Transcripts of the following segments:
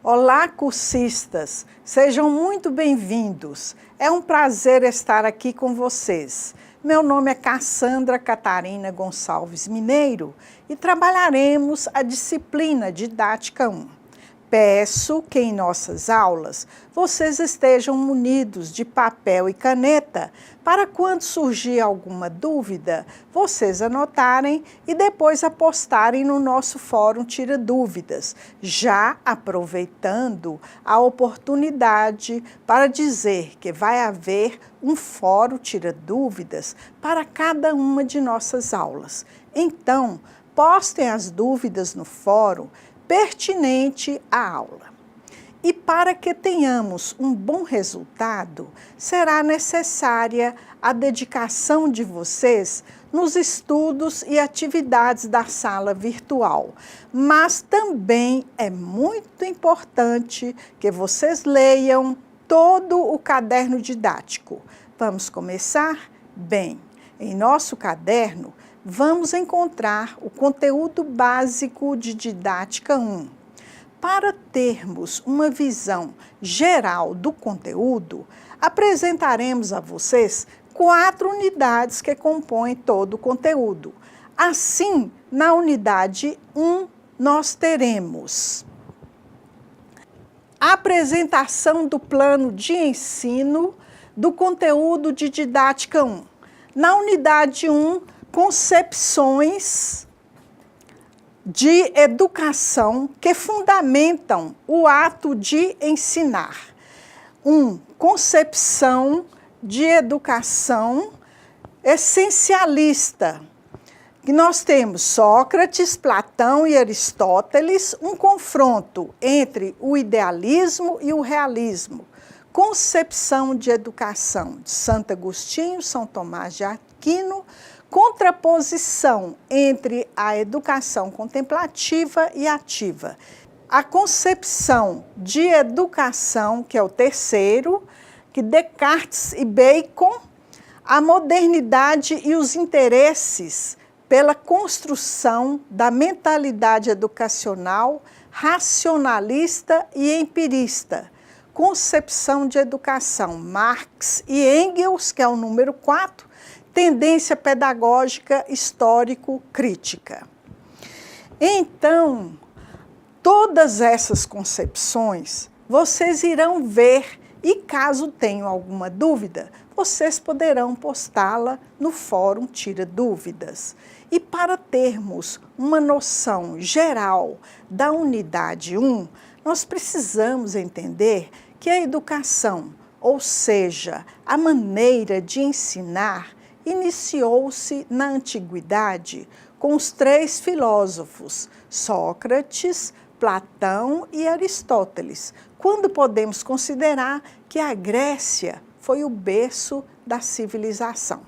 Olá, cursistas! Sejam muito bem-vindos. É um prazer estar aqui com vocês. Meu nome é Cassandra Catarina Gonçalves Mineiro e trabalharemos a disciplina Didática 1. Peço que em nossas aulas vocês estejam munidos de papel e caneta para quando surgir alguma dúvida, vocês anotarem e depois apostarem no nosso Fórum Tira Dúvidas, já aproveitando a oportunidade para dizer que vai haver um Fórum Tira Dúvidas para cada uma de nossas aulas. Então, postem as dúvidas no fórum pertinente à aula. E para que tenhamos um bom resultado, será necessária a dedicação de vocês nos estudos e atividades da sala virtual. Mas também é muito importante que vocês leiam todo o caderno didático. Vamos começar? Bem, em nosso caderno, vamos encontrar o conteúdo básico de Didática 1. Para termos uma visão geral do conteúdo, apresentaremos a vocês 4 unidades que compõem todo o conteúdo. Assim, na unidade 1, nós teremos a apresentação do plano de ensino do conteúdo de Didática 1. Na unidade 1, concepções de educação que fundamentam o ato de ensinar. Concepção de educação essencialista. Nós temos Sócrates, Platão e Aristóteles, um confronto entre o idealismo e o realismo. Concepção de educação de Santo Agostinho, São Tomás de Aquino, contraposição entre a educação contemplativa e ativa. A concepção de educação, que é o terceiro, que Descartes e Bacon, a modernidade e os interesses pela construção da mentalidade educacional racionalista e empirista. Concepção de educação, Marx e Engels, que é o número 4, tendência pedagógica histórico-crítica. Então, todas essas concepções vocês irão ver e caso tenham alguma dúvida, vocês poderão postá-la no Fórum Tira Dúvidas. E para termos uma noção geral da unidade 1, nós precisamos entender que a educação, ou seja, a maneira de ensinar, iniciou-se na antiguidade com os 3 filósofos, Sócrates, Platão e Aristóteles, quando podemos considerar que a Grécia foi o berço da civilização.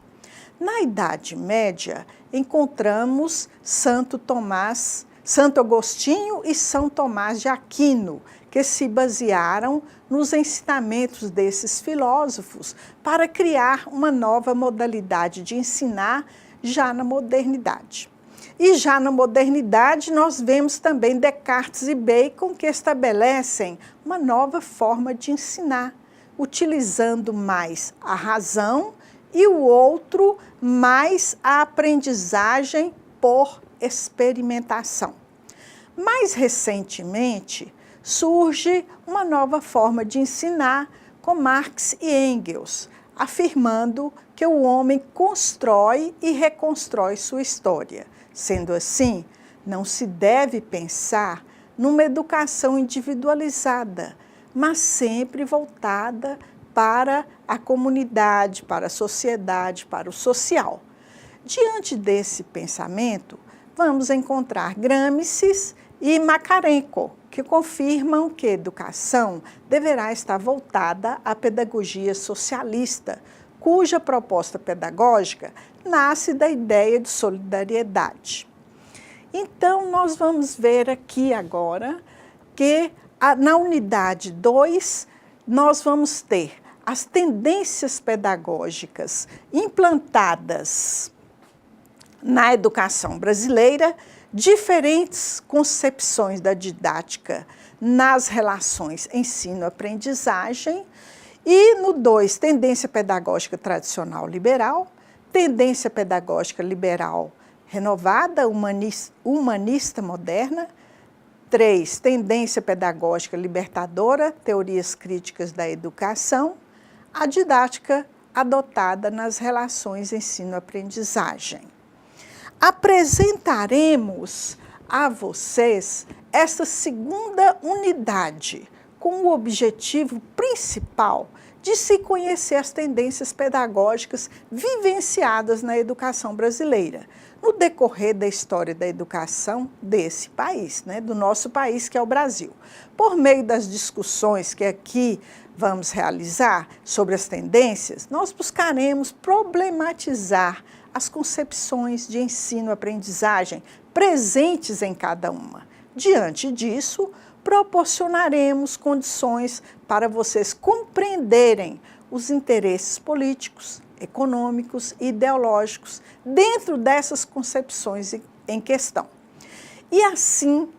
Na Idade Média, encontramos Santo Agostinho e São Tomás de Aquino, que se basearam nos ensinamentos desses filósofos para criar uma nova modalidade de ensinar já na modernidade. E já na modernidade nós vemos também Descartes e Bacon que estabelecem uma nova forma de ensinar, utilizando mais a razão e o outro mais a aprendizagem por experimentação. Mais recentemente, surge uma nova forma de ensinar com Marx e Engels, afirmando que o homem constrói e reconstrói sua história. Sendo assim, não se deve pensar numa educação individualizada, mas sempre voltada para a comunidade, para a sociedade, para o social. Diante desse pensamento, vamos encontrar Gramsci e Makarenko, que confirmam que a educação deverá estar voltada à pedagogia socialista, cuja proposta pedagógica nasce da ideia de solidariedade. Então, nós vamos ver aqui agora que na unidade 2, nós vamos ter as tendências pedagógicas implantadas na educação brasileira, diferentes concepções da didática nas relações ensino-aprendizagem. E no 2, tendência pedagógica tradicional liberal, tendência pedagógica liberal renovada, humanista moderna. 3, tendência pedagógica libertadora, teorias críticas da educação, a didática adotada nas relações ensino-aprendizagem. Apresentaremos a vocês essa segunda unidade com o objetivo principal de se conhecer as tendências pedagógicas vivenciadas na educação brasileira, no decorrer da história da educação desse país, do nosso país, que é o Brasil. Por meio das discussões que aqui vamos realizar sobre as tendências, nós buscaremos problematizar as concepções de ensino-aprendizagem presentes em cada uma. Diante disso, proporcionaremos condições para vocês compreenderem os interesses políticos, econômicos e ideológicos dentro dessas concepções em questão. E assim,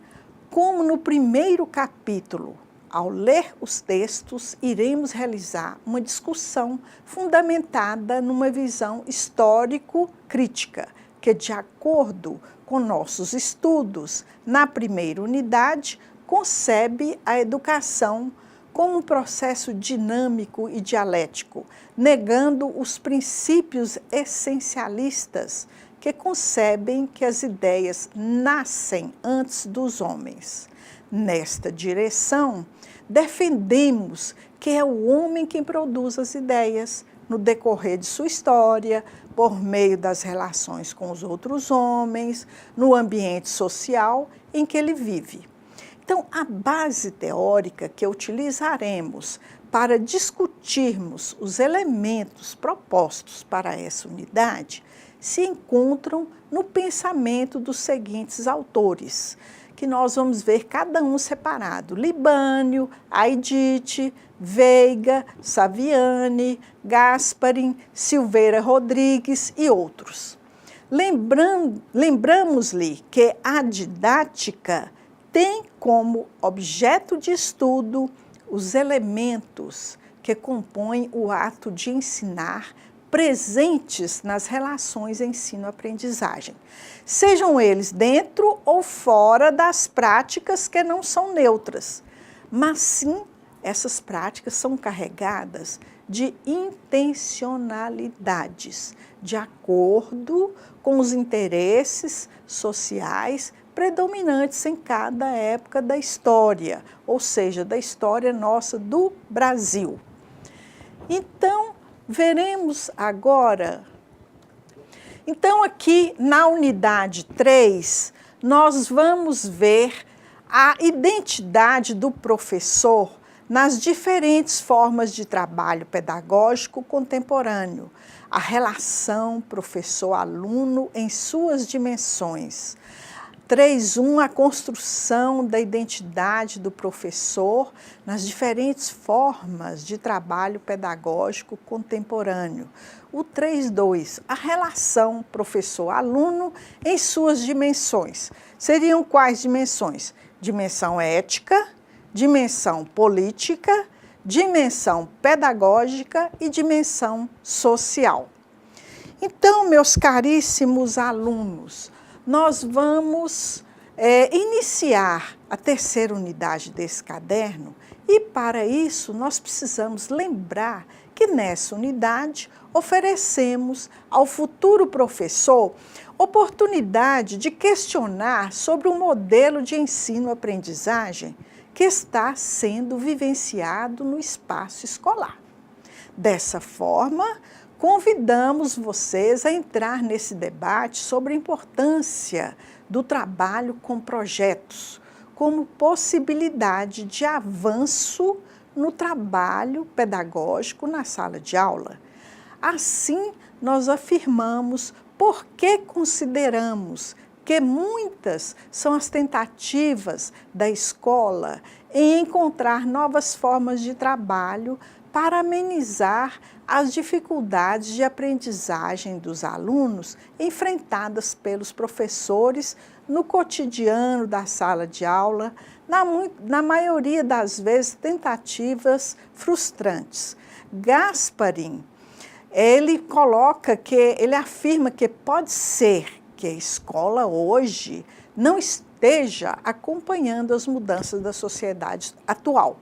como no primeiro capítulo, ao ler os textos, iremos realizar uma discussão fundamentada numa visão histórico-crítica, que, de acordo com nossos estudos, na primeira unidade, concebe a educação como um processo dinâmico e dialético, negando os princípios essencialistas que concebem que as ideias nascem antes dos homens. Nesta direção, defendemos que é o homem quem produz as ideias no decorrer de sua história, por meio das relações com os outros homens, no ambiente social em que ele vive. Então, a base teórica que utilizaremos para discutirmos os elementos propostos para essa unidade se encontram no pensamento dos seguintes autores, que nós vamos ver cada um separado: Libânio, Aidit, Veiga, Saviani, Gasparin, Silveira Rodrigues e outros. Lembramos-lhe que a didática tem como objeto de estudo os elementos que compõem o ato de ensinar presentes nas relações ensino-aprendizagem, sejam eles dentro ou fora das práticas que não são neutras, mas sim essas práticas são carregadas de intencionalidades, de acordo com os interesses sociais predominantes em cada época da história, ou seja, da história nossa do Brasil. Então, veremos agora. Então, aqui na unidade 3, nós vamos ver a identidade do professor nas diferentes formas de trabalho pedagógico contemporâneo, a relação professor-aluno em suas dimensões. 3.1, a construção da identidade do professor nas diferentes formas de trabalho pedagógico contemporâneo. O 3.2, a relação professor-aluno em suas dimensões. Seriam quais dimensões? Dimensão ética, dimensão política, dimensão pedagógica e dimensão social. Então, meus caríssimos alunos, nós vamos iniciar a terceira unidade desse caderno e, para isso, nós precisamos lembrar que nessa unidade oferecemos ao futuro professor oportunidade de questionar sobre o modelo de ensino-aprendizagem que está sendo vivenciado no espaço escolar. Dessa forma, convidamos vocês a entrar nesse debate sobre a importância do trabalho com projetos, como possibilidade de avanço no trabalho pedagógico na sala de aula. Assim, nós afirmamos por que consideramos que muitas são as tentativas da escola em encontrar novas formas de trabalho para amenizar as dificuldades de aprendizagem dos alunos enfrentadas pelos professores no cotidiano da sala de aula, na maioria das vezes tentativas frustrantes. Gasparin, ele afirma que pode ser que a escola hoje não esteja acompanhando as mudanças da sociedade atual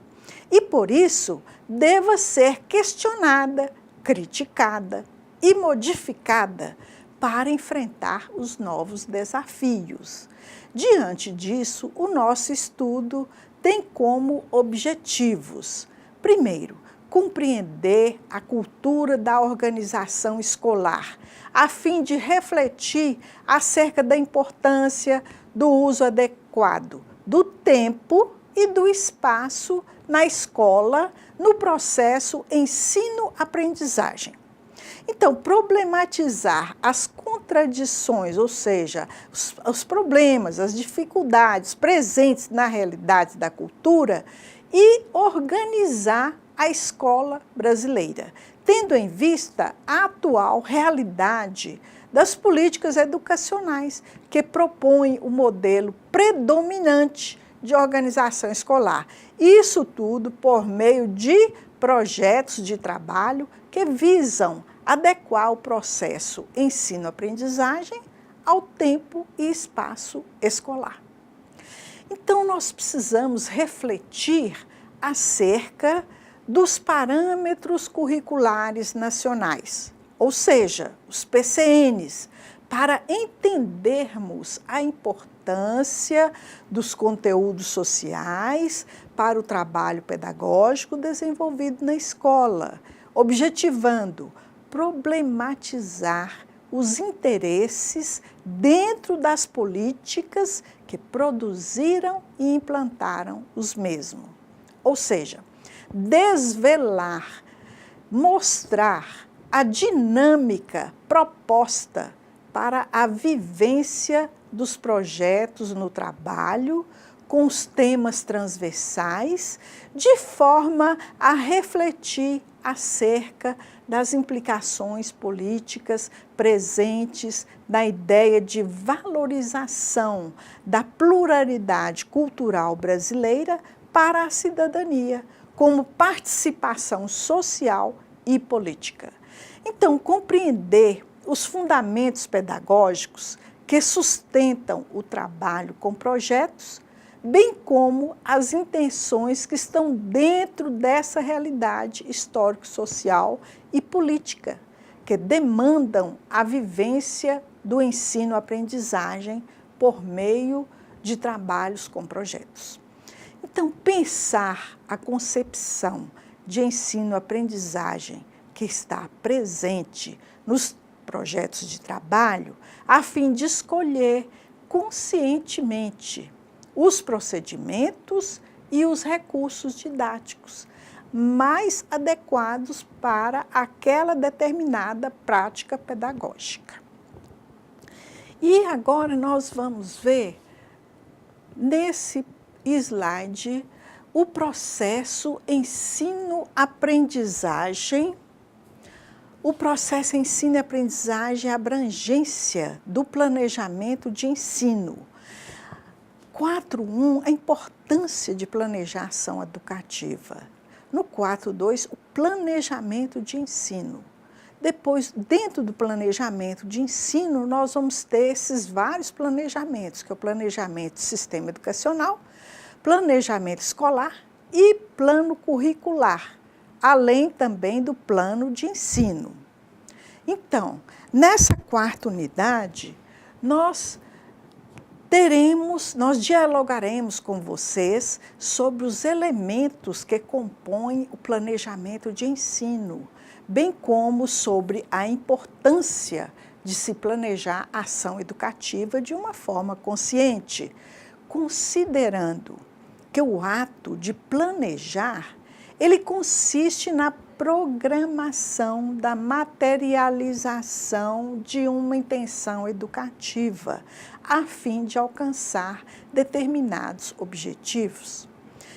e, por isso, deva ser questionada, criticada e modificada para enfrentar os novos desafios. Diante disso, o nosso estudo tem como objetivos: primeiro, compreender a cultura da organização escolar, a fim de refletir acerca da importância do uso adequado do tempo e do espaço na escola, no processo ensino-aprendizagem. Então, problematizar as contradições, ou seja, os problemas, as dificuldades presentes na realidade da cultura e organizar a escola brasileira, tendo em vista a atual realidade das políticas educacionais que propõem o modelo predominante de organização escolar. Isso tudo por meio de projetos de trabalho que visam adequar o processo ensino-aprendizagem ao tempo e espaço escolar. Então, nós precisamos refletir acerca dos parâmetros curriculares nacionais, ou seja, os PCNs, para entendermos a importância dos conteúdos sociais para o trabalho pedagógico desenvolvido na escola, objetivando problematizar os interesses dentro das políticas que produziram e implantaram os mesmos. Ou seja, desvelar, mostrar a dinâmica proposta para a vivência dos projetos no trabalho, com os temas transversais, de forma a refletir acerca das implicações políticas presentes na ideia de valorização da pluralidade cultural brasileira para a cidadania, como participação social e política. Então, compreender os fundamentos pedagógicos que sustentam o trabalho com projetos, bem como as intenções que estão dentro dessa realidade histórico-social e política, que demandam a vivência do ensino-aprendizagem por meio de trabalhos com projetos. Então, pensar a concepção de ensino-aprendizagem que está presente nos projetos de trabalho, a fim de escolher conscientemente os procedimentos e os recursos didáticos mais adequados para aquela determinada prática pedagógica. E agora nós vamos ver nesse slide o processo ensino-aprendizagem. O processo ensino e aprendizagem é a abrangência do planejamento de ensino. 4.1, a importância de planejar a ação educativa. No 4.2, o planejamento de ensino. Depois, dentro do planejamento de ensino, nós vamos ter esses vários planejamentos, que é o planejamento do sistema educacional, planejamento escolar e plano curricular, além também do plano de ensino. Então, nessa quarta unidade, nós dialogaremos com vocês sobre os elementos que compõem o planejamento de ensino, bem como sobre a importância de se planejar a ação educativa de uma forma consciente, considerando que o ato de planejar, ele consiste na programação da materialização de uma intenção educativa, a fim de alcançar determinados objetivos.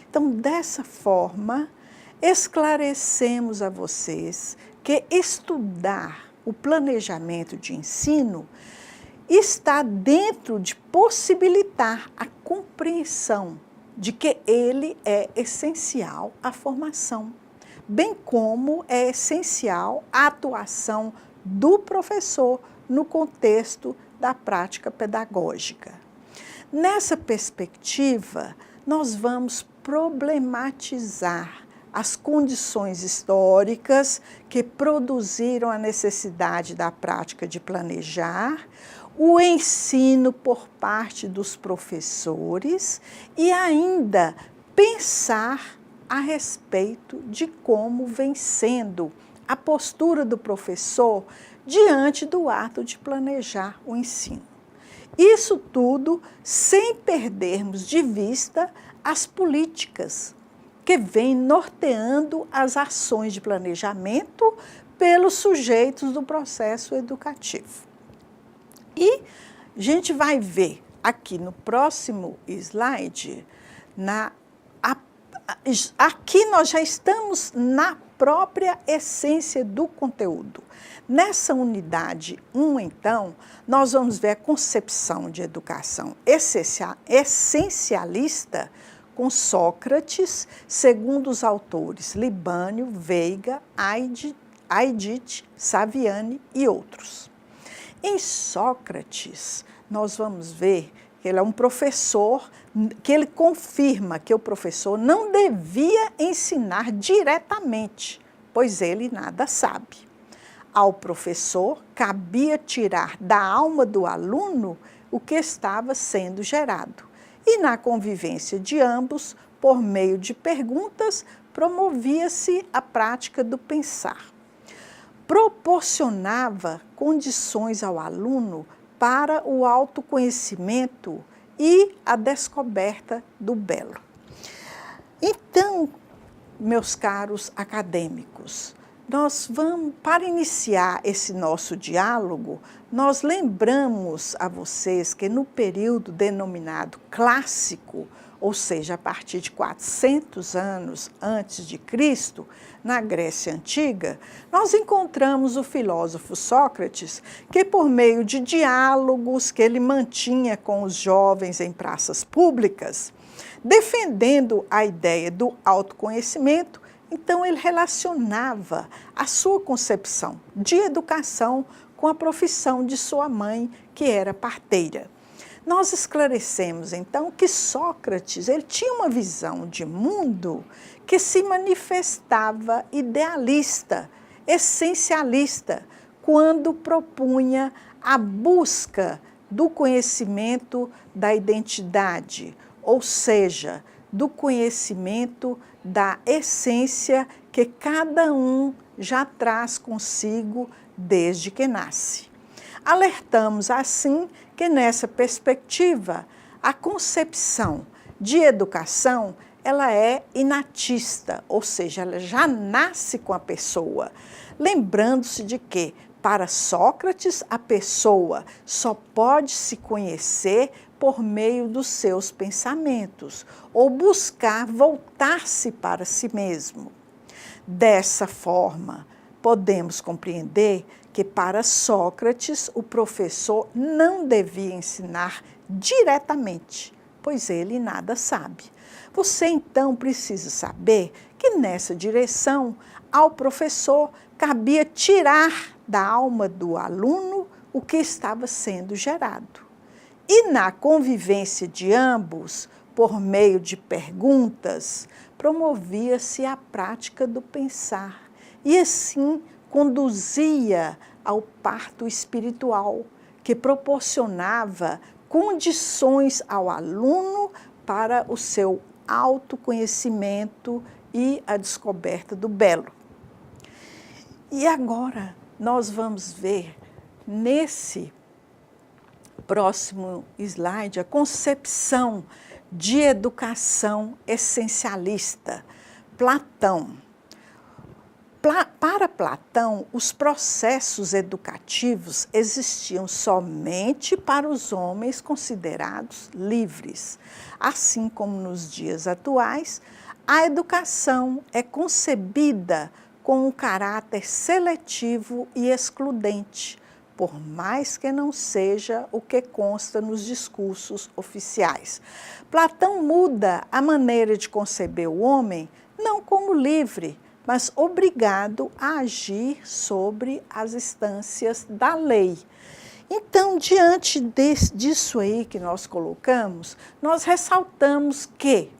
Então, dessa forma, esclarecemos a vocês que estudar o planejamento de ensino está dentro de possibilitar a compreensão de que ele é essencial à formação, bem como é essencial a atuação do professor no contexto da prática pedagógica. Nessa perspectiva, nós vamos problematizar as condições históricas que produziram a necessidade da prática de planejar, o ensino por parte dos professores e ainda pensar a respeito de como vem sendo a postura do professor diante do ato de planejar o ensino. Isso tudo sem perdermos de vista as políticas que vêm norteando as ações de planejamento pelos sujeitos do processo educativo. E a gente vai ver aqui no próximo slide, aqui nós já estamos na própria essência do conteúdo. Nessa unidade 1, então, nós vamos ver a concepção de educação essencialista com Sócrates, segundo os autores Libânio, Veiga, Aidit, Saviani e outros. Em Sócrates, nós vamos ver que ele é um professor, que ele confirma que o professor não devia ensinar diretamente, pois ele nada sabe. Ao professor cabia tirar da alma do aluno o que estava sendo gerado. E na convivência de ambos, por meio de perguntas, promovia-se a prática do pensar. Proporcionava condições ao aluno para o autoconhecimento e a descoberta do belo. Então, meus caros acadêmicos, nós vamos, para iniciar esse nosso diálogo, nós lembramos a vocês que no período denominado clássico, ou seja, a partir de 400 anos antes de Cristo, na Grécia Antiga, nós encontramos o filósofo Sócrates, que por meio de diálogos que ele mantinha com os jovens em praças públicas, defendendo a ideia do autoconhecimento, então ele relacionava a sua concepção de educação com a profissão de sua mãe, que era parteira. Nós esclarecemos, então, que Sócrates ele tinha uma visão de mundo que se manifestava idealista, essencialista, quando propunha a busca do conhecimento da identidade, ou seja, do conhecimento da essência que cada um já traz consigo desde que nasce. Alertamos, assim, que nessa perspectiva, a concepção de educação ela é inatista, ou seja, ela já nasce com a pessoa, lembrando-se de que, para Sócrates, a pessoa só pode se conhecer por meio dos seus pensamentos, ou buscar voltar-se para si mesmo. Dessa forma, podemos compreender que para Sócrates o professor não devia ensinar diretamente, pois ele nada sabe. Você então precisa saber que nessa direção ao professor cabia tirar da alma do aluno o que estava sendo gerado. E na convivência de ambos, por meio de perguntas, promovia-se a prática do pensar e assim conduzia ao parto espiritual, que proporcionava condições ao aluno para o seu autoconhecimento e a descoberta do belo. E agora nós vamos ver nesse próximo slide a concepção de educação essencialista. Platão. Para Platão, os processos educativos existiam somente para os homens considerados livres. Assim como nos dias atuais, a educação é concebida com um caráter seletivo e excludente, por mais que não seja o que consta nos discursos oficiais. Platão muda a maneira de conceber o homem não como livre, mas obrigado a agir sobre as instâncias da lei. Então, diante disso aí que nós colocamos, nós ressaltamos que,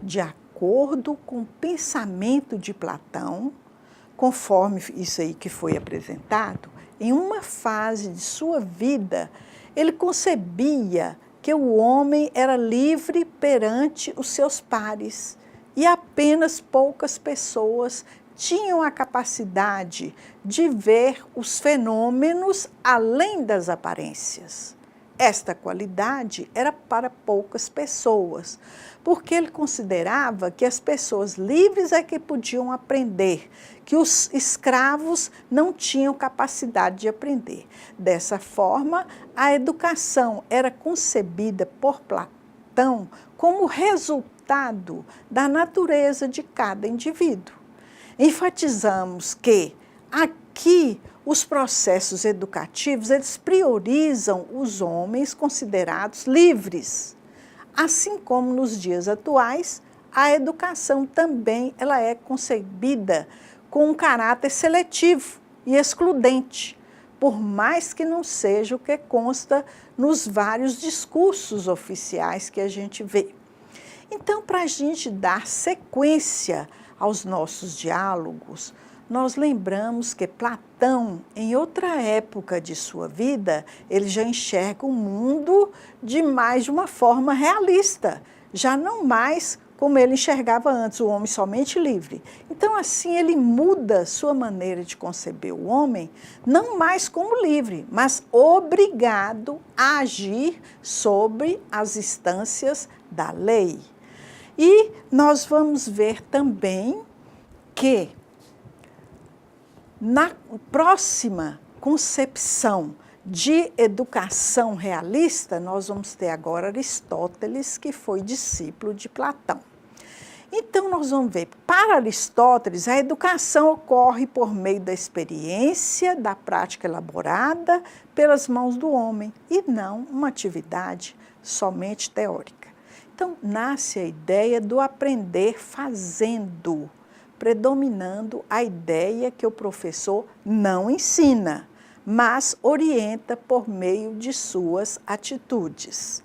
de acordo com o pensamento de Platão, conforme isso aí que foi apresentado, em uma fase de sua vida, ele concebia que o homem era livre perante os seus pares e apenas poucas pessoas tinham a capacidade de ver os fenômenos além das aparências. Esta qualidade era para poucas pessoas, porque ele considerava que as pessoas livres é que podiam aprender, que os escravos não tinham capacidade de aprender. Dessa forma, a educação era concebida por Platão como resultado da natureza de cada indivíduo. Enfatizamos que aqui os processos educativos eles priorizam os homens considerados livres. Assim como nos dias atuais, a educação também ela é concebida com um caráter seletivo e excludente, por mais que não seja o que consta nos vários discursos oficiais que a gente vê. Então, para a gente dar sequência aos nossos diálogos, nós lembramos que Platão, em outra época de sua vida, ele já enxerga o mundo de mais de uma forma realista, já não mais como ele enxergava antes, o homem somente livre. Então, assim, ele muda sua maneira de conceber o homem, não mais como livre, mas obrigado a agir sobre as instâncias da lei. E nós vamos ver também que, na próxima concepção de educação realista, nós vamos ter agora Aristóteles, que foi discípulo de Platão. Então, nós vamos ver, para Aristóteles, a educação ocorre por meio da experiência, da prática elaborada pelas mãos do homem, e não uma atividade somente teórica. Então, nasce a ideia do aprender fazendo, predominando a ideia que o professor não ensina, mas orienta por meio de suas atitudes.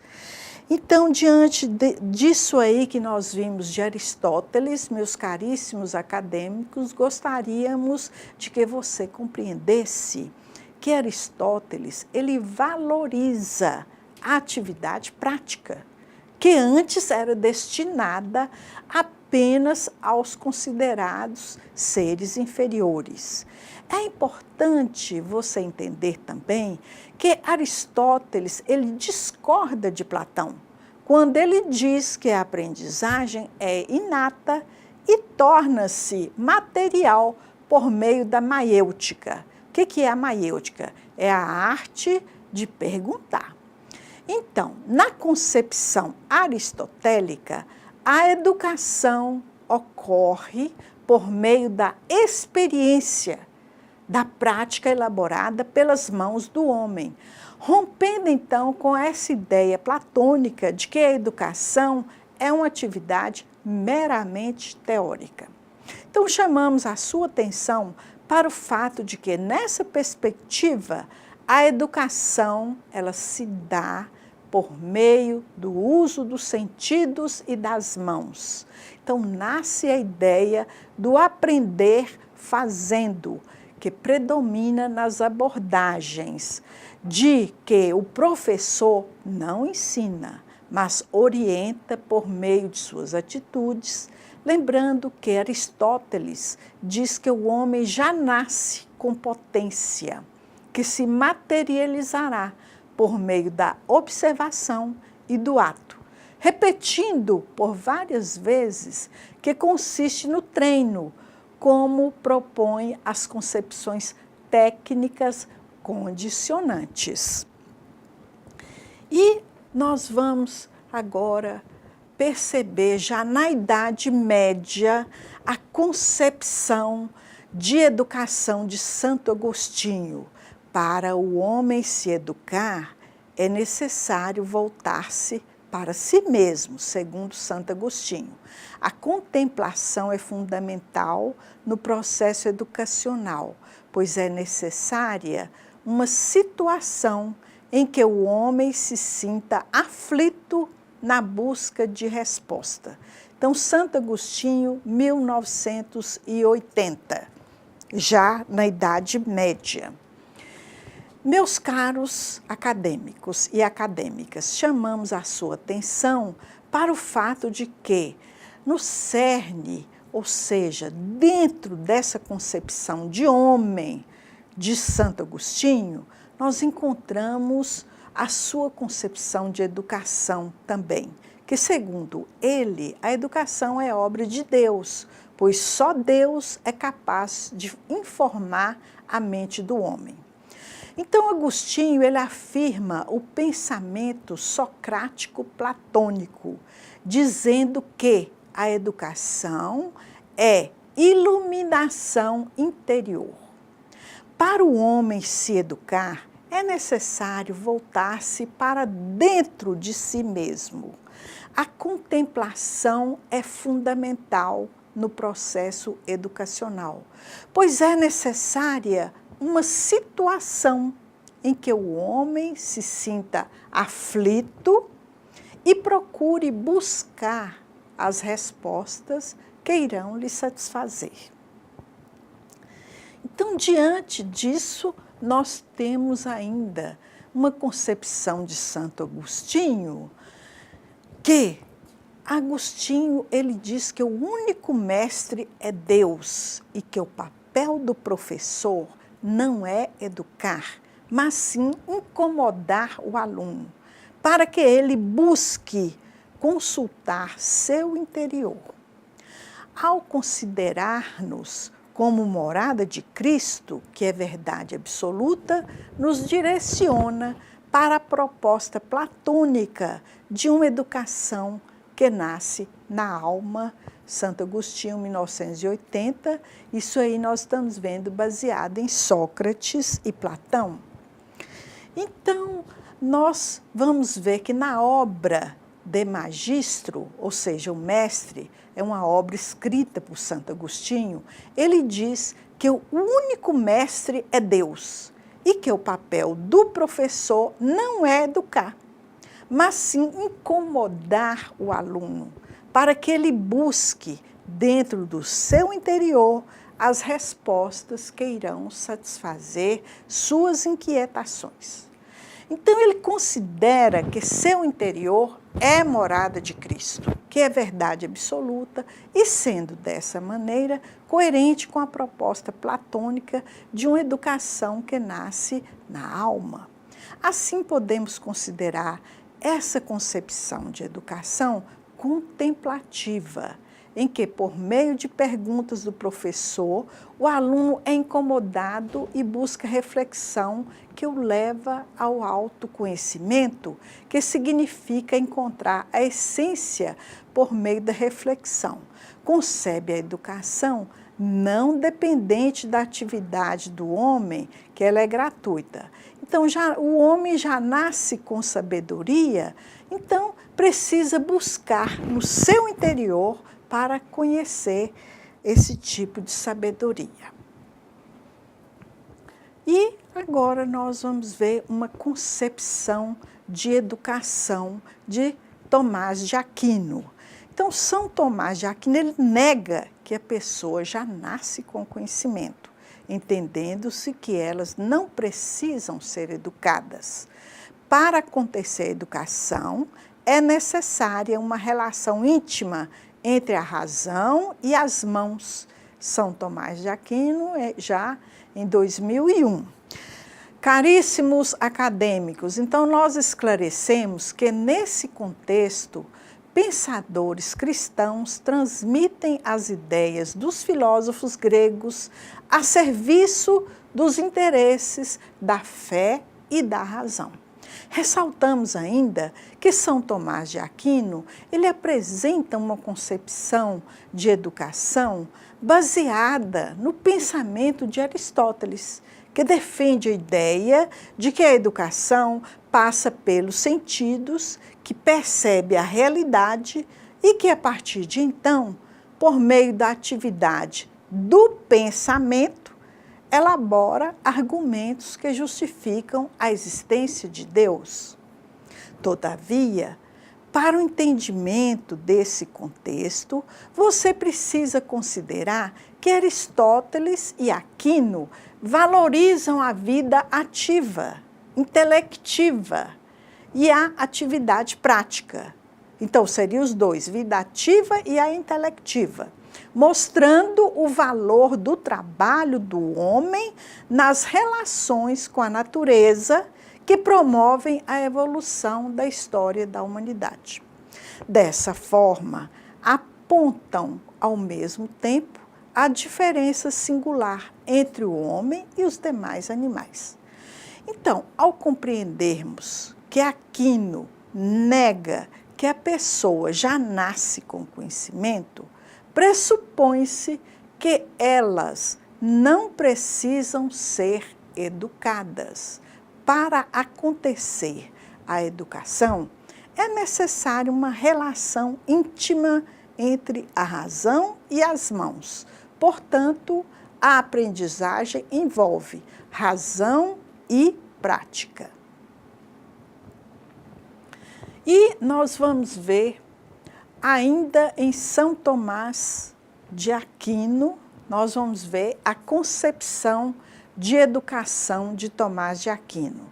Então, diante disso aí que nós vimos de Aristóteles, meus caríssimos acadêmicos, gostaríamos de que você compreendesse que Aristóteles, ele valoriza a atividade prática, que antes era destinada apenas aos considerados seres inferiores. É importante você entender também que Aristóteles, ele discorda de Platão, quando ele diz que a aprendizagem é inata e torna-se material por meio da maiêutica. O que é a maiêutica? É a arte de perguntar. Então, na concepção aristotélica, a educação ocorre por meio da experiência, da prática elaborada pelas mãos do homem, rompendo então com essa ideia platônica de que a educação é uma atividade meramente teórica. Então, chamamos a sua atenção para o fato de que, nessa perspectiva, a educação ela se dá por meio do uso dos sentidos e das mãos. Então, nasce a ideia do aprender fazendo, que predomina nas abordagens, de que o professor não ensina, mas orienta por meio de suas atitudes, lembrando que Aristóteles diz que o homem já nasce com potência, que se materializará por meio da observação e do ato, repetindo por várias vezes que consiste no treino, como propõem as concepções técnicas condicionantes. E nós vamos agora perceber, já na Idade Média, a concepção de educação de Santo Agostinho. Para o homem se educar, é necessário voltar-se para si mesmo, segundo Santo Agostinho. A contemplação é fundamental no processo educacional, pois é necessária uma situação em que o homem se sinta aflito na busca de resposta. Então, Santo Agostinho, 1980, já na Idade Média. Meus caros acadêmicos e acadêmicas, chamamos a sua atenção para o fato de que, no cerne, ou seja, dentro dessa concepção de homem de Santo Agostinho, nós encontramos a sua concepção de educação também, que segundo ele, a educação é obra de Deus, pois só Deus é capaz de informar a mente do homem. Então, Agostinho, ele afirma o pensamento socrático-platônico, dizendo que a educação é iluminação interior. Para o homem se educar, é necessário voltar-se para dentro de si mesmo. A contemplação é fundamental no processo educacional, pois é necessária uma situação em que o homem se sinta aflito e procure buscar as respostas que irão lhe satisfazer. Então, diante disso, nós temos ainda uma concepção de Santo Agostinho, que Agostinho, ele diz que o único mestre é Deus e que o papel do professor não é educar, mas sim incomodar o aluno, para que ele busque consultar seu interior. Ao considerar-nos como morada de Cristo, que é verdade absoluta, nos direciona para a proposta platônica de uma educação que nasce na alma. Santo Agostinho, 1980, isso aí nós estamos vendo baseado em Sócrates e Platão. Então, nós vamos ver que na obra de Magistro, ou seja, o mestre, é uma obra escrita por Santo Agostinho, ele diz que o único mestre é Deus e que o papel do professor não é educar, mas sim incomodar o aluno, para que ele busque dentro do seu interior as respostas que irão satisfazer suas inquietações. Então, ele considera que seu interior é morada de Cristo, que é verdade absoluta, e sendo dessa maneira coerente com a proposta platônica de uma educação que nasce na alma. Assim, podemos considerar essa concepção de educação contemplativa, em que, por meio de perguntas do professor, o aluno é incomodado e busca reflexão que o leva ao autoconhecimento, que significa encontrar a essência por meio da reflexão. Concebe a educação não dependente da atividade do homem, que ela é gratuita. Então, o homem já nasce com sabedoria, então precisa buscar no seu interior para conhecer esse tipo de sabedoria. E agora nós vamos ver uma concepção de educação de Tomás de Aquino. Então, São Tomás de Aquino, ele nega que a pessoa já nasce com conhecimento, entendendo-se que elas não precisam ser educadas. Para acontecer a educação, é necessária uma relação íntima entre a razão e as mãos. São Tomás de Aquino, já em 2001. Caríssimos acadêmicos, então nós esclarecemos que nesse contexto pensadores cristãos transmitem as ideias dos filósofos gregos a serviço dos interesses da fé e da razão. Ressaltamos ainda que São Tomás de Aquino, ele apresenta uma concepção de educação baseada no pensamento de Aristóteles, que defende a ideia de que a educação passa pelos sentidos, que percebe a realidade e que, a partir de então, por meio da atividade do pensamento, elabora argumentos que justificam a existência de Deus. Todavia, para o entendimento desse contexto, você precisa considerar que Aristóteles e Aquino valorizam a vida ativa, intelectiva e a atividade prática. Então, seriam os dois, vida ativa e a intelectiva, mostrando o valor do trabalho do homem nas relações com a natureza que promovem a evolução da história da humanidade. Dessa forma, apontam ao mesmo tempo a diferença singular entre o homem e os demais animais. Então, ao compreendermos que Aquino nega que a pessoa já nasce com conhecimento, pressupõe-se que elas não precisam ser educadas. Para acontecer a educação, é necessária uma relação íntima entre a razão e as mãos. Portanto, a aprendizagem envolve razão e prática. E nós vamos ver, ainda em São Tomás de Aquino, nós vamos ver a concepção de educação de Tomás de Aquino.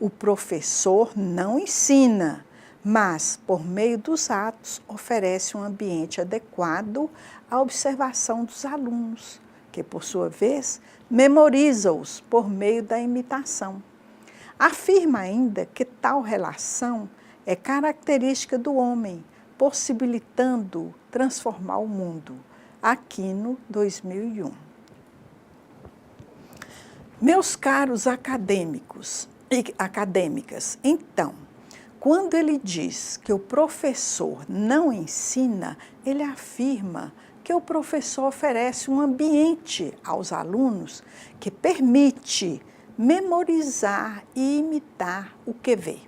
O professor não ensina, mas, por meio dos atos, oferece um ambiente adequado à observação dos alunos, que, por sua vez, memoriza-os por meio da imitação. Afirma ainda que tal relação é característica do homem, possibilitando transformar o mundo. Aquino, 2001. Meus caros acadêmicos e acadêmicas, então, quando ele diz que o professor não ensina, ele afirma que o professor oferece um ambiente aos alunos que permite memorizar e imitar o que vê.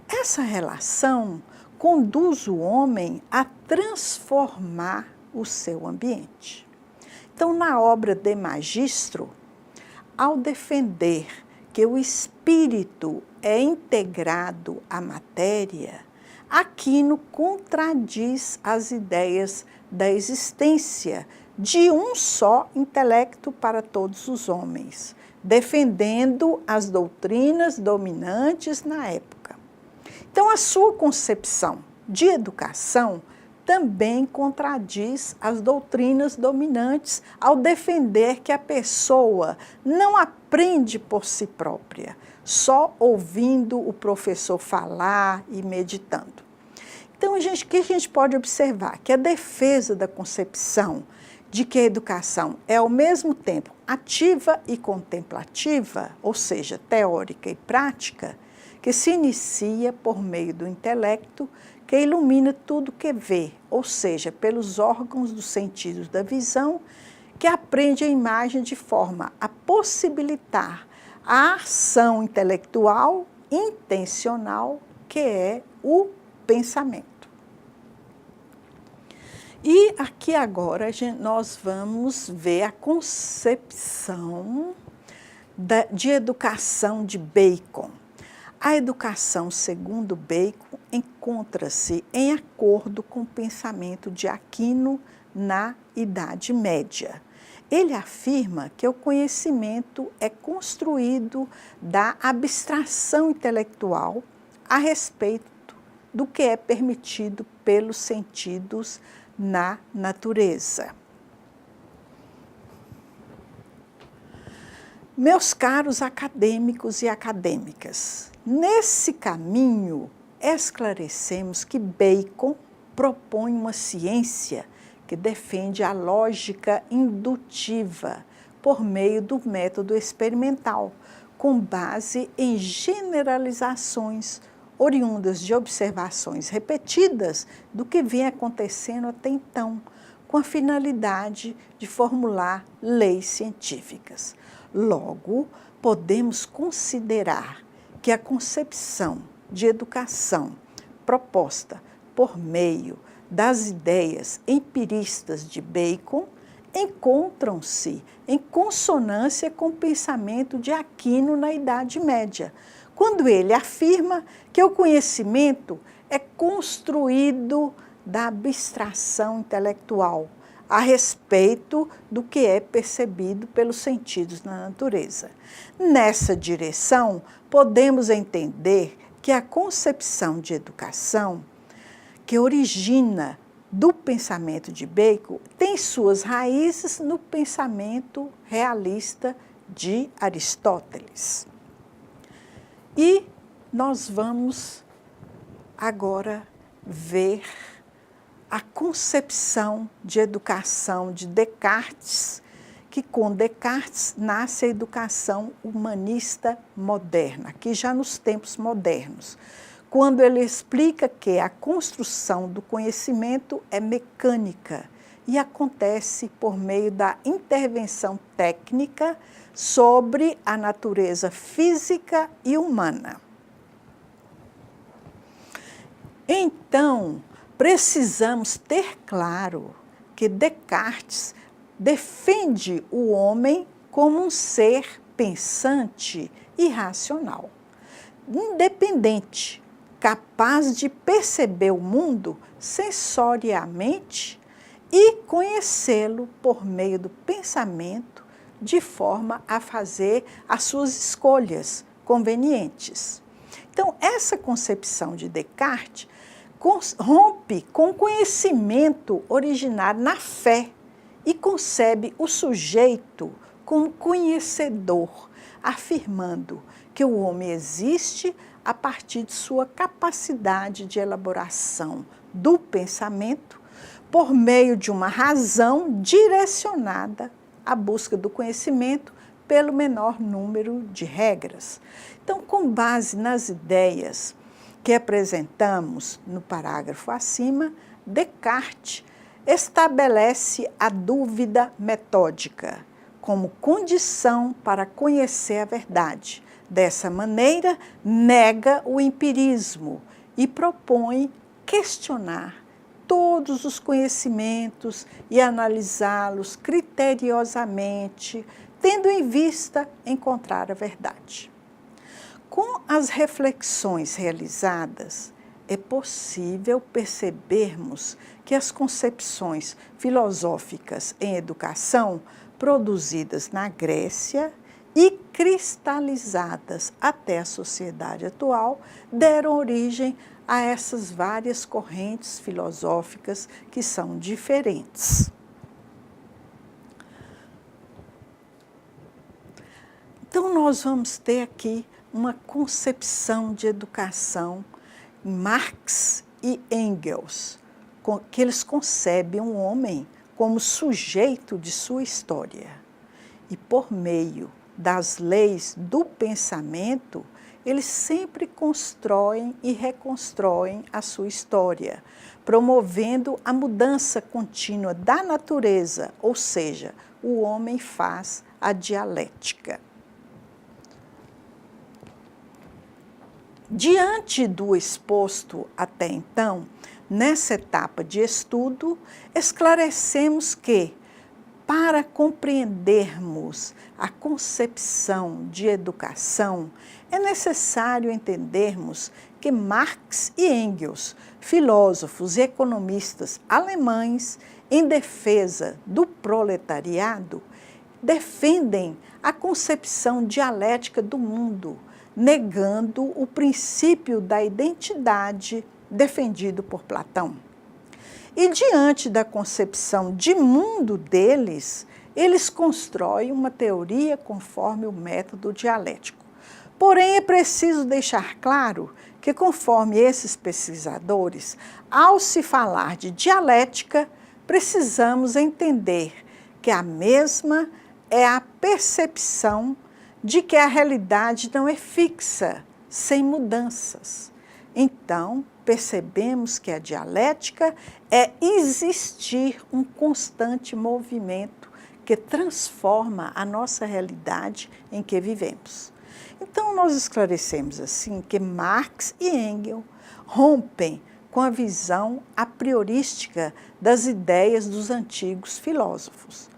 Essa relação conduz o homem a transformar o seu ambiente. Então, na obra De Magistro, ao defender que o espírito é integrado à matéria, Aquino contradiz as ideias da existência de um só intelecto para todos os homens, defendendo as doutrinas dominantes na época. Então, a sua concepção de educação também contradiz as doutrinas dominantes ao defender que a pessoa não aprende por si própria, só ouvindo o professor falar e meditando. Então, o que a gente pode observar? Que a defesa da concepção de que a educação é ao mesmo tempo ativa e contemplativa, ou seja, teórica e prática, que se inicia por meio do intelecto, que ilumina tudo que vê, ou seja, pelos órgãos dos sentidos da visão, que aprende a imagem de forma a possibilitar a ação intelectual intencional, que é o pensamento. E aqui agora nós vamos ver a concepção de educação de Bacon. A educação, segundo Bacon, encontra-se em acordo com o pensamento de Aquino na Idade Média. Ele afirma que o conhecimento é construído da abstração intelectual a respeito do que é permitido pelos sentidos na natureza. Meus caros acadêmicos e acadêmicas, nesse caminho esclarecemos que Bacon propõe uma ciência que defende a lógica indutiva por meio do método experimental, com base em generalizações oriundas de observações repetidas do que vinha acontecendo até então, com a finalidade de formular leis científicas. Logo, podemos considerar que a concepção de educação proposta por meio das ideias empiristas de Bacon encontram-se em consonância com o pensamento de Aquino na Idade Média, quando ele afirma que o conhecimento é construído da abstração intelectual a respeito do que é percebido pelos sentidos na natureza. Nessa direção, podemos entender que a concepção de educação, que origina do pensamento de Bacon, tem suas raízes no pensamento realista de Aristóteles. E nós vamos agora ver a concepção de educação de Descartes, que com Descartes nasce a educação humanista moderna, aqui já nos tempos modernos, quando ele explica que a construção do conhecimento é mecânica e acontece por meio da intervenção técnica sobre a natureza física e humana. Então, precisamos ter claro que Descartes defende o homem como um ser pensante e racional, independente, capaz de perceber o mundo sensoriamente e conhecê-lo por meio do pensamento, de forma a fazer as suas escolhas convenientes. Então, essa concepção de Descartes rompe com o conhecimento originário na fé e concebe o sujeito como conhecedor, afirmando que o homem existe a partir de sua capacidade de elaboração do pensamento por meio de uma razão direcionada à busca do conhecimento pelo menor número de regras. Então, com base nas ideias que apresentamos no parágrafo acima, Descartes estabelece a dúvida metódica como condição para conhecer a verdade. Dessa maneira, nega o empirismo e propõe questionar todos os conhecimentos e analisá-los criteriosamente, tendo em vista encontrar a verdade. Com as reflexões realizadas, é possível percebermos que as concepções filosóficas em educação produzidas na Grécia e cristalizadas até a sociedade atual deram origem a essas várias correntes filosóficas que são diferentes. Então, nós vamos ter aqui uma concepção de educação em Marx e Engels, que eles concebem um homem como sujeito de sua história. E por meio das leis do pensamento, eles sempre constroem e reconstroem a sua história, promovendo a mudança contínua da natureza, ou seja, o homem faz a dialética. Diante do exposto até então, nessa etapa de estudo, esclarecemos que, para compreendermos a concepção de educação, é necessário entendermos que Marx e Engels, filósofos e economistas alemães, em defesa do proletariado, defendem a concepção dialética do mundo, negando o princípio da identidade defendido por Platão. E diante da concepção de mundo deles, eles constroem uma teoria conforme o método dialético, Porém, é preciso deixar claro que, conforme esses pesquisadores, ao se falar de dialética, precisamos entender que a mesma é a percepção de que a realidade não é fixa, sem mudanças. Então, percebemos que a dialética é existir um constante movimento que transforma a nossa realidade em que vivemos. Então, nós esclarecemos assim que Marx e Engels rompem com a visão a priorística das ideias dos antigos filósofos.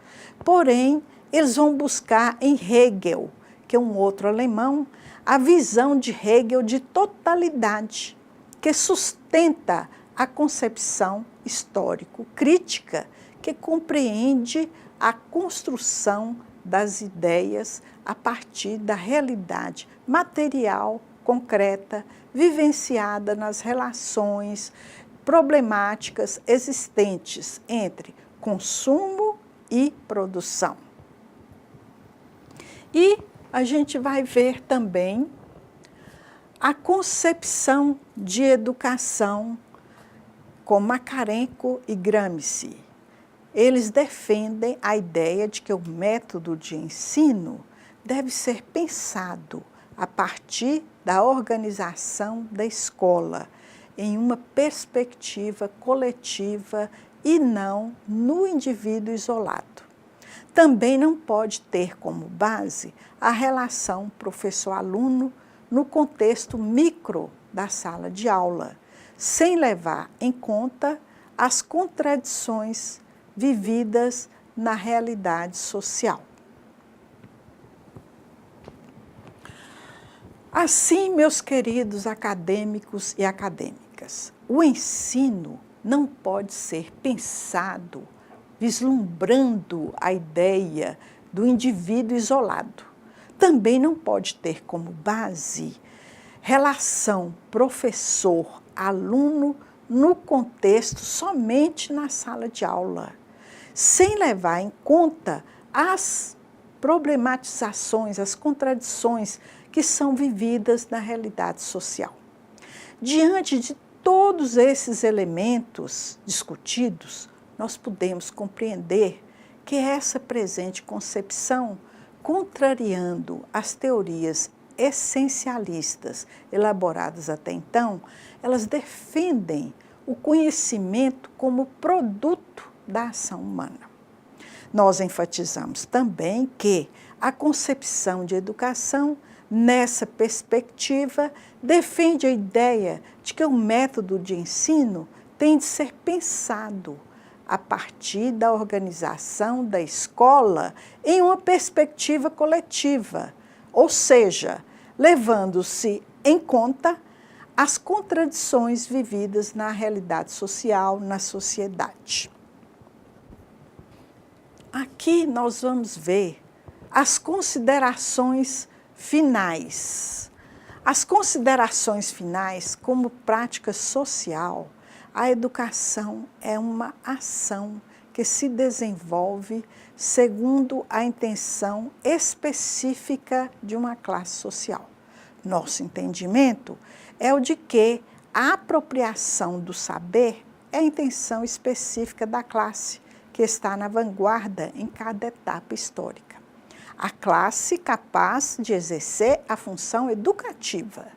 Porém, eles vão buscar em Hegel, que é um outro alemão, a visão de Hegel de totalidade, que sustenta a concepção histórico-crítica, que compreende a construção das ideias a partir da realidade material, concreta, vivenciada nas relações problemáticas existentes entre consumo e produção. E a gente vai ver também a concepção de educação com Makarenko e Gramsci. Eles defendem a ideia de que o método de ensino deve ser pensado a partir da organização da escola, em uma perspectiva coletiva e não no indivíduo isolado. Também não pode ter como base a relação professor-aluno no contexto micro da sala de aula, sem levar em conta as contradições vividas na realidade social. Assim, meus queridos acadêmicos e acadêmicas, o ensino não pode ser pensado vislumbrando a ideia do indivíduo isolado. Também não pode ter como base relação professor-aluno no contexto somente na sala de aula, sem levar em conta as problematizações, as contradições que são vividas na realidade social. Diante de todos esses elementos discutidos, nós podemos compreender que essa presente concepção, contrariando as teorias essencialistas elaboradas até então, elas defendem o conhecimento como produto da ação humana. Nós enfatizamos também que a concepção de educação, nessa perspectiva, defende a ideia de que o método de ensino tem de ser pensado a partir da organização da escola em uma perspectiva coletiva, ou seja, levando-se em conta as contradições vividas na realidade social, na sociedade. Aqui nós vamos ver as considerações finais. As considerações finais como prática social, a educação é uma ação que se desenvolve segundo a intenção específica de uma classe social. Nosso entendimento é o de que a apropriação do saber é a intenção específica da classe, que está na vanguarda em cada etapa histórica. A classe capaz de exercer a função educativa,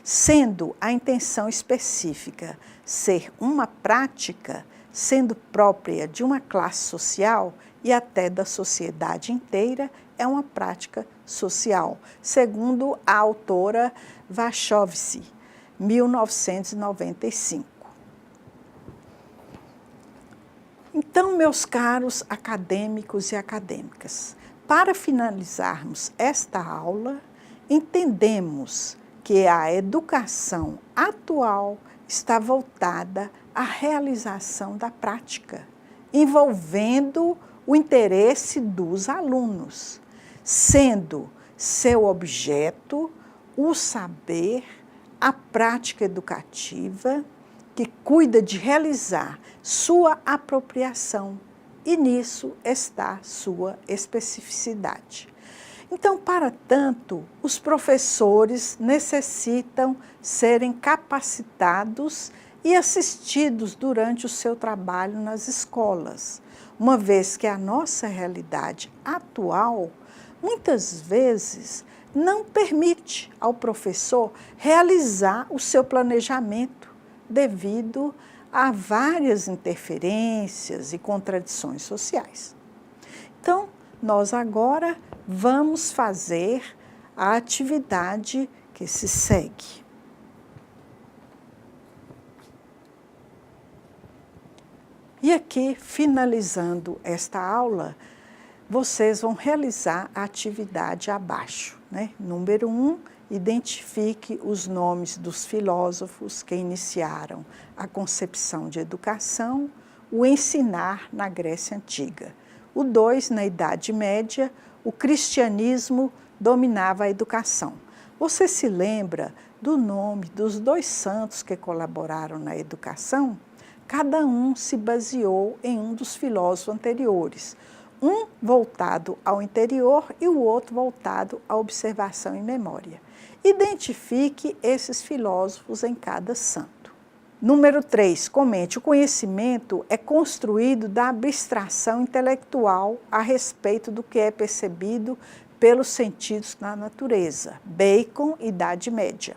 sendo a intenção específica ser uma prática, sendo própria de uma classe social e até da sociedade inteira, é uma prática social, segundo a autora Warshawski, 1995. Então, meus caros acadêmicos e acadêmicas, para finalizarmos esta aula, entendemos que a educação atual está voltada à realização da prática, envolvendo o interesse dos alunos, sendo seu objeto o saber, a prática educativa, que cuida de realizar sua apropriação, e nisso está sua especificidade. Então, para tanto, os professores necessitam serem capacitados e assistidos durante o seu trabalho nas escolas, uma vez que a nossa realidade atual, muitas vezes, não permite ao professor realizar o seu planejamento devido a várias interferências e contradições sociais. Então, nós agora vamos fazer a atividade que se segue. E aqui, finalizando esta aula, vocês vão realizar a atividade abaixo, né? Número 1, identifique os nomes dos filósofos que iniciaram a concepção de educação, o ensinar na Grécia Antiga. O 2, na Idade Média, o cristianismo dominava a educação. Você se lembra do nome dos 2 santos que colaboraram na educação? Cada um se baseou em um dos filósofos anteriores, um voltado ao interior e o outro voltado à observação e memória. Identifique esses filósofos em cada santo. Número 3, comente. O conhecimento é construído da abstração intelectual a respeito do que é percebido pelos sentidos na natureza. Bacon, Idade Média.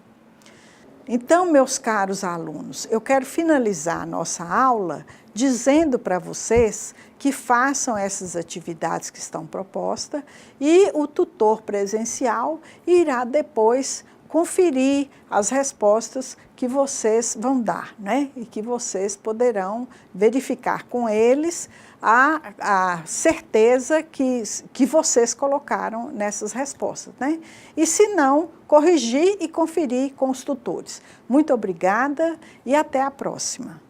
Então, meus caros alunos, eu quero finalizar a nossa aula dizendo para vocês que façam essas atividades que estão propostas e o tutor presencial irá depois conferir as respostas que vocês vão dar, né? E que vocês poderão verificar com eles a certeza que vocês colocaram nessas respostas, né? E se não, corrigir e conferir com os tutores. Muito obrigada e até a próxima.